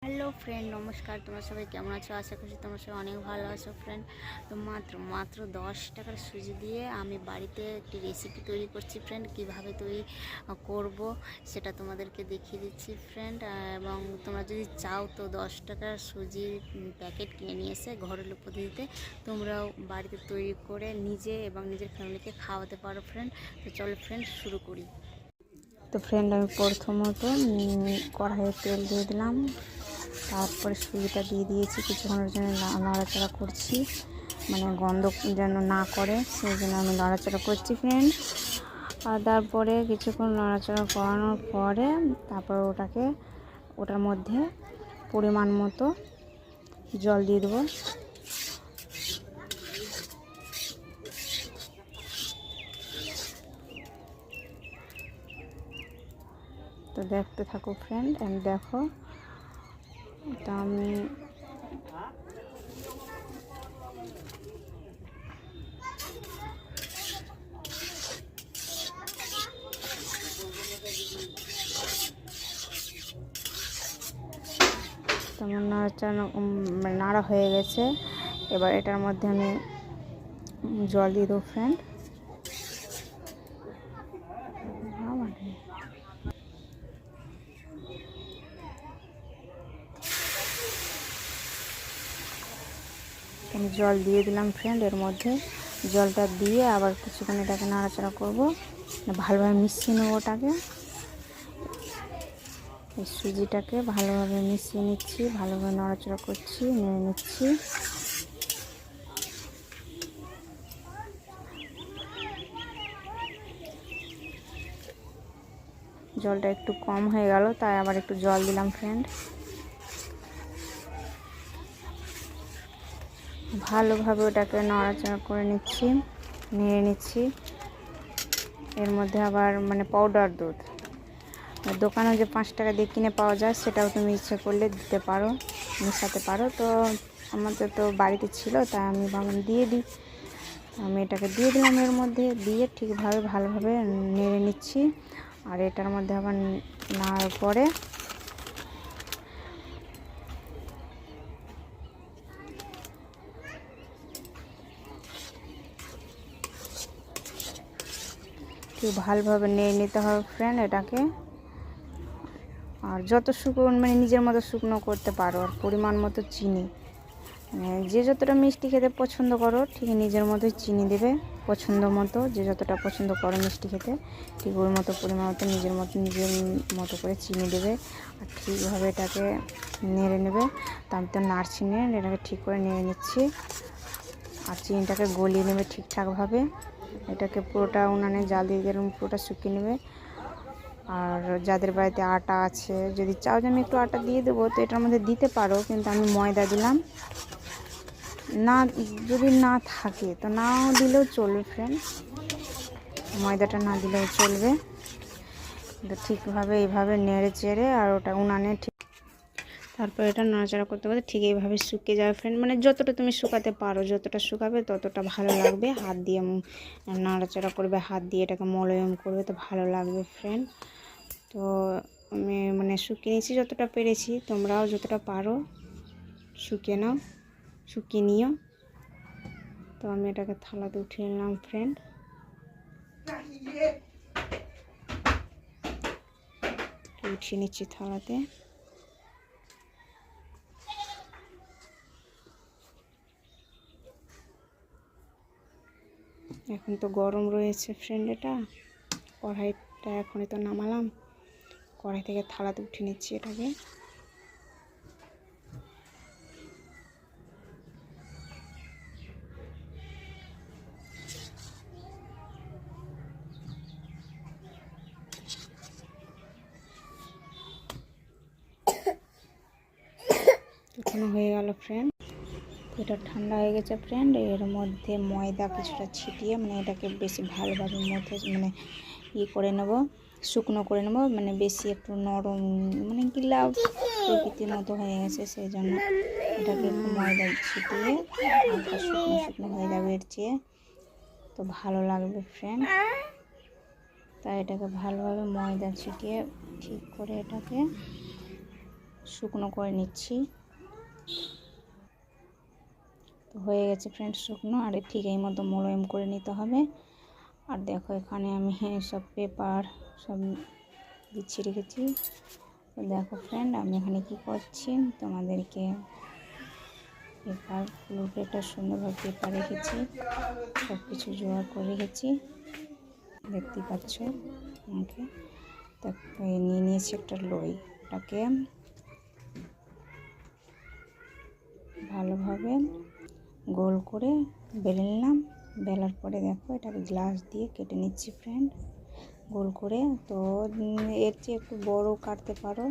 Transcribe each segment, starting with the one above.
Hello friend, নমস্কার। তোমরা সবাই কেমন আছো? আশা করছি তোমরা সবাই অনেক ভালো আছো ফ্রেন্ড। তো মাত্র 10 টাকার সুজি দিয়ে আমি বাড়িতে একটি রেসিপি তৈরি করছি ফ্রেন্ড। কিভাবে তৈরি করব সেটা তোমাদেরকে দেখিয়ে দিচ্ছি ফ্রেন্ড। এবং তোমরা যদি চাও তো 10 টাকার সুজির প্যাকেট কিনে নিয়ে এসে ঘরের পদ্ধতিতে তোমরাও বাড়িতে তৈরি করে নিজে এবং নিজের ফ্যামিলিকে খাওয়াতে পারো ফ্রেন্ড। তো চলো ফ্রেন্ড শুরু করি। তো ফ্রেন্ড, আমি প্রথমত কড়াইয়ে তেল দিয়ে দিলাম, তারপরে সুজিটা দিয়ে দিয়েছি। কিছুক্ষণের জন্য নাড়াচাড়া করছি, মানে গন্ধ যেন না করে সেই জন্য আমি নাড়াচাড়া করছি ফ্রেন্ড। আর তারপরে কিছুক্ষণ নাড়াচাড়া করানোর পরে তারপর ওটার মধ্যে পরিমাণ মতো জল দিয়ে দেবো। তো দেখতে থাকো ফ্রেন্ড, দেখো এটা আমি তেমন নাড়া হয়ে গেছে। এবার এটার মধ্যে আমি জল দিয়ে দেবো ফ্রেন্ড। আমি জল দিয়ে দিলাম ফ্রেন্ড। এর মধ্যে জলটা দিয়ে আবার কিছুক্ষণ এটাকে নাড়াচাড়া করবো, ভালোভাবে মিশিয়ে নেবো ওটাকে। এই সুজিটাকে ভালোভাবে মিশিয়ে নিচ্ছি, ভালোভাবে নাড়াচাড়া করছি, নেড়ে নিচ্ছি। জলটা একটু কম হয়ে গেল, তাই আবার একটু জল দিলাম ফ্রেন্ড। ভালোভাবে ওটাকে নাড়াচাড়া করে নিচ্ছি, নেড়ে নিচ্ছি। এর মধ্যে আবার পাউডার দুধ, দোকানে যে 5 টাকা দিয়ে কিনে পাওয়া যায়, সেটাও তুমি ইচ্ছে করলে দিতে পারো, মেশাতে পারো। তো আমাদের তো বাড়িতে ছিল, তাই আমি ভাবলাম দিয়ে দিই। আমি এটাকে দিয়ে দিলাম, এর মধ্যে দিয়ে ঠিকভাবে ভালোভাবে নেড়ে নিচ্ছি। আর এটার মধ্যে আবার নাড়ার পরে একটু ভালোভাবে নেড়ে নিতে হবে ফ্রেন্ড এটাকে। আর যত শুকনো নিজের মতো শুকনো করতে পারো। আর পরিমাণ মতো চিনি, যে যতটা মিষ্টি খেতে পছন্দ করো ঠিক নিজের মতোই চিনি দেবে, পছন্দ মতো। যে যতটা পছন্দ করো মিষ্টি খেতে, ঠিক ওই মতো পরিমাণ মতো নিজের মতো করে চিনি দেবে। আর ঠিকভাবে এটাকে নেড়ে নেবে। তো আমি তো নাড়ছি, নিয়ে এটাকে ঠিক করে নেড়ে নিচ্ছি। আর চিনিটাকে গলিয়ে নেবে ঠিকঠাকভাবে। এটাকে পুরোটা উনানে জাল দিয়ে এরকম পুরোটা শুকিয়ে নেবে। আর যাদের বাড়িতে আটা আছে, যদি চাও যে আমি একটু আটা দিয়ে দেবো, তো এটার মধ্যে দিতে পারো, কিন্তু আমি ময়দা দিলাম। না, যদি না থাকে তো নাও দিলেও চলবে ফ্রেন্ড, ময়দাটা না দিলেও চলবে। তো ঠিকভাবে এইভাবে নেড়ে চেড়ে আর ওটা উনানে তারপর এটা নাড়াচাড়া করতে করতে ঠিক এইভাবে শুকিয়ে যাবে ফ্রেন্ড। যতটা তুমি শুকাতে পারো, যতটা শুকাবে ততটা ভালো লাগবে। হাত দিয়ে নাড়াচাড়া করবে, হাত দিয়ে এটাকে মলয়ম করবে, তো ভালো লাগবে ফ্রেন্ড। তো আমি শুকিয়ে নিয়েছি যতটা পেরেছি, তোমরাও যতটা পারো শুকিয়ে নিও। তো আমি এটাকে থালাতে উঠিয়ে নিলাম ফ্রেন্ড। উঠিয়ে নিচ্ছি থালাতে। এখন তো গরম রয়েছে ফ্রেন্ড, এটা কড়াইটা এখনই তো নামালাম, কড়াই থেকে থালাতে উঠিয়ে নিচ্ছি এটাকে। এখানে হয়ে গেল ফ্রেন্ড। এটা ঠান্ডা হয়ে গেছে ফ্রেন্ড। এর মধ্যে ময়দা কিছুটা ছিটিয়ে এটাকে বেশি ভালোভাবে মধ্যে করে নেব, শুকনো করে নেব। বেশি একটু নরম গিলা প্রকৃতির মতো হয়ে গেছে, সেই জন্য এটাকে একটু ময়দা ছিটিয়ে হালকা শুকনো শুকনো হয়ে যাবে এর চেয়ে, তো ভালো লাগবে ফ্রেন্ড। তাই এটাকে ভালোভাবে ময়দা ছিটিয়ে ঠিক করে এটাকে শুকনো করে নিচ্ছি। তো হয়ে গেছে ফ্রেন্ডস শুকনো, আর ঠিক এই মতো মোলায়েম করে নিতে হবে। আর দেখো এখানে আমি সব পেপার সব বিছিয়ে রেখেছি। তো দেখো ফ্রেন্ড আমি এখানে কি করছি তোমাদেরকে পেপার প্লেটটা সুন্দরভাবে পেপার রেখেছি, সব কিছু জোগাড় করে রেখেছি, দেখতে পাচ্ছ আমাকে। তারপরে নিয়ে নিয়েছি একটা লই, ওটাকে ভালোভাবে গোল করে বেলে নিলাম। বেলার পরে দেখো এটাকে গ্লাস দিয়ে কেটে নিচ্ছি ফ্রেন্ড গোল করে। তো এর চেয়ে একটু বড় কাটতে পারো,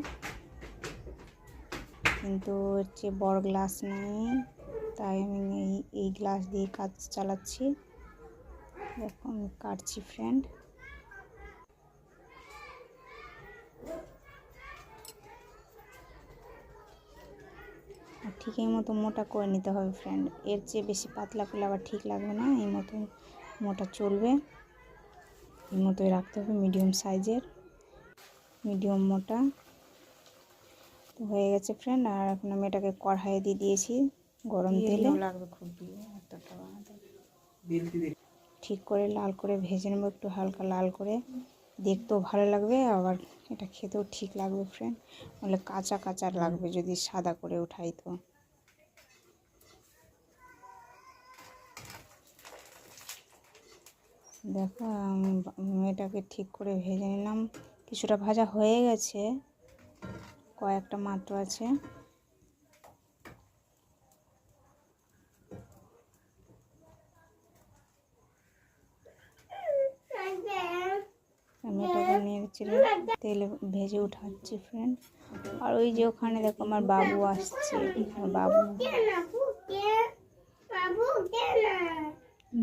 কিন্তু এর চেয়ে বড় গ্লাস নেই, তাই আমি এই গ্লাস দিয়ে কাজ চালাচ্ছি। দেখো আমি কাটছি ফ্রেন্ড। আর ঠিক এই মতো মোটা করে নিতে হবে ফ্রেন্ড, এর চেয়ে বেশি পাতলা করলে আবার ঠিক লাগবে না, এই মতো মোটা চলবে, এই মতোই রাখতে হবে, মিডিয়াম সাইজের, মিডিয়াম মোটা। তো হয়ে গেছে ফ্রেন্ড। আর এখন আমি এটাকে কড়াইয়ে দিয়ে দিয়েছি গরম তেলে, ঠিক করে লাল করে ভেজে নেবো, একটু হালকা লাল করে, দেখতেও ভালো লাগবে, আবার এটা খেতেও ঠিক লাগবে ফ্রেন্ড, নাহলে কাঁচা কাঁচা লাগবে যদি সাদা করে উঠাই। তো দেখো আমি এটাকে ঠিক করে ভেজে নিলাম, কিছুটা ভাজা হয়ে গেছে, কয়েকটা মাত্র আছে। আমি এটাকে নেড়ে তেলে ভেজে উঠাচ্ছি ফ্রেন্ড। আর ওই যে ওখানে দেখো আমার বাবু আসছে, বাবু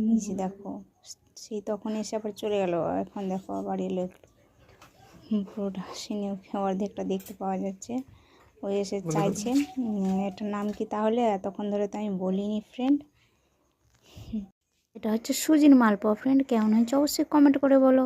নিচে দেখো, সেই তখন এসে আবার চলে গেল, এখন দেখো আবার এলো, পুরোটা হাসিনি, অর্ধেকটা দেখতে পাওয়া যাচ্ছে। ও এসে চাইছে এটার নাম কি তাহলে, এতক্ষণ ধরে তো আমি বলিনি ফ্রেন্ড। এটা হচ্ছে সুজির মালপোয়া ফ্রেন্ড, কেমন হয়েছে অবশ্যই কমেন্ট করে বলো।